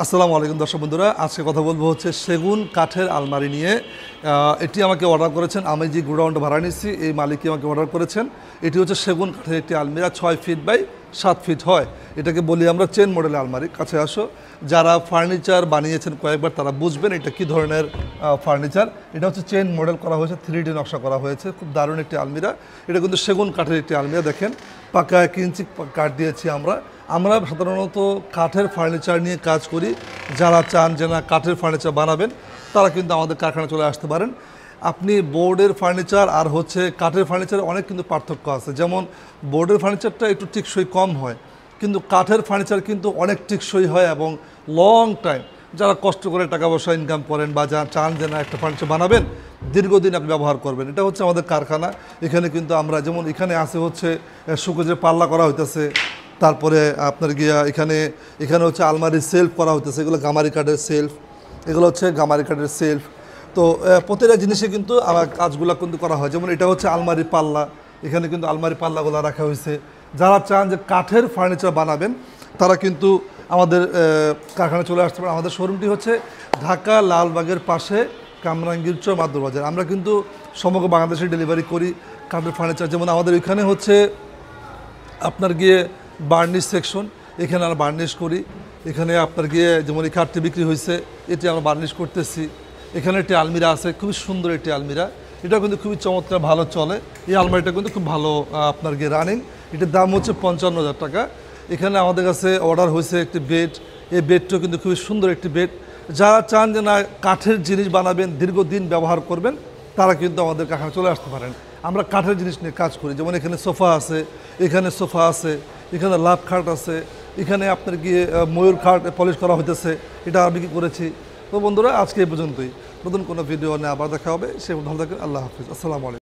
আসসালামু আলাইকুম দর্শক বন্ধুরা, আজকে কথা বলবো হচ্ছে সেগুন কাঠের আলমারি নিয়ে। এটি আমাকে অর্ডার করেছেন, আমি যে গোডাউন্ড ভাড়া নিচ্ছি এই মালিকই আমাকে অর্ডার করেছেন। এটি হচ্ছে সেগুন কাঠের একটি আলমিরা, 6 ফিট বাই 7 ফিট হয়। এটাকে বলি আমরা চেন মডেলের আলমারি। কাছে আসো, যারা ফার্নিচার বানিয়েছেন কয়েকবার তারা বুঝবেন এটা কী ধরনের ফার্নিচার। এটা হচ্ছে চেন মডেল করা হয়েছে, 3D নকশা করা হয়েছে, খুব দারুণ একটি আলমিরা। এটা কিন্তু সেগুন কাঠের একটি আলমিরা। দেখেন পাকা 1 ইঞ্চি কাঠ দিয়েছি আমরা সাধারণত কাঠের ফার্নিচার নিয়ে কাজ করি। যারা চান যে না কাঠের ফার্নিচার বানাবেন তারা কিন্তু আমাদের কারখানায় চলে আসতে পারেন। আপনি বোর্ডের ফার্নিচার আর হচ্ছে কাঠের ফার্নিচারে অনেক কিন্তু পার্থক্য আছে। যেমন বোর্ডের ফার্নিচারটা একটু টেকসই কম হয়, কিন্তু কাঠের ফার্নিচার কিন্তু অনেক টেকসই হয় এবং লং টাইম, যারা কষ্ট করে টাকা পয়সা ইনকাম করেন বা যা চান যে না একটা ফার্নিচার বানাবেন দীর্ঘদিন আপনি ব্যবহার করবেন, এটা হচ্ছে আমাদের কারখানা। এখানে কিন্তু আমরা যেমন এখানে আছে হচ্ছে সুকোজের পাল্লা করা হইতেছে, তারপরে আপনার গিয়া এখানে হচ্ছে আলমারির সেলফ করা হতেছে, এগুলো গামারি কাঠের সেলফ, এগুলো হচ্ছে গামারি কাঠের সেলফ। তো প্রতিটা জিনিসে কিন্তু আমার কাজগুলো কিন্তু করা হয়। যেমন এটা হচ্ছে আলমারির পাল্লা, এখানে কিন্তু আলমারির পাল্লাগুলো রাখা হয়েছে। যারা চান যে কাঠের ফার্নিচার বানাবেন তারা কিন্তু আমাদের কারখানায় চলে আসতে পারে। আমাদের শোরুমটি হচ্ছে ঢাকা লালবাগের পাশে কামরাঙ্গীর চর মাদুর বাজার। আমরা কিন্তু সমগ্র বাংলাদেশে ডেলিভারি করি কাঠের ফার্নিচার। যেমন আমাদের এখানে হচ্ছে আপনার গিয়ে বার্নিশ সেকশন, এখানে আমরা বার্নিশ করি। এখানে আপনার গিয়ে যেমন এই কাঠটি বিক্রি হয়েছে এটি আমরা বার্নিশ করতেছি। এখানে একটি আলমিরা আছে, খুবই সুন্দর একটি আলমিরা, এটা কিন্তু খুবই চমৎকার, ভালো চলে। এই আলমারিটা কিন্তু খুব ভালো আপনার গিয়ে রানিং। এটার দাম হচ্ছে 55,000 টাকা। এখানে আমাদের কাছে অর্ডার হয়েছে একটি বেড, এই বেডটাও কিন্তু খুবই সুন্দর একটি বেড। যারা চান যে না কাঠের জিনিস বানাবেন, দীর্ঘদিন ব্যবহার করবেন, তারা কিন্তু আমাদের কারখানায় চলে আসতে পারেন। আমরা কাঠের জিনিস নিয়ে কাজ করি। যেমন এখানে সোফা আছে, এখানে সোফা আছে, এখানে লাভ খাট আছে, এখানে আপনার গিয়ে ময়ূর খাট পলিশ করা হইতেছে, এটা আমি কি করেছি। তো বন্ধুরা আজকে এই পর্যন্তই, নতুন কোনো ভিডিও নিয়ে আবার দেখা হবে। সে ভালো থাকেন, আল্লাহ হাফিজ, আসসালামু আলাইকুম।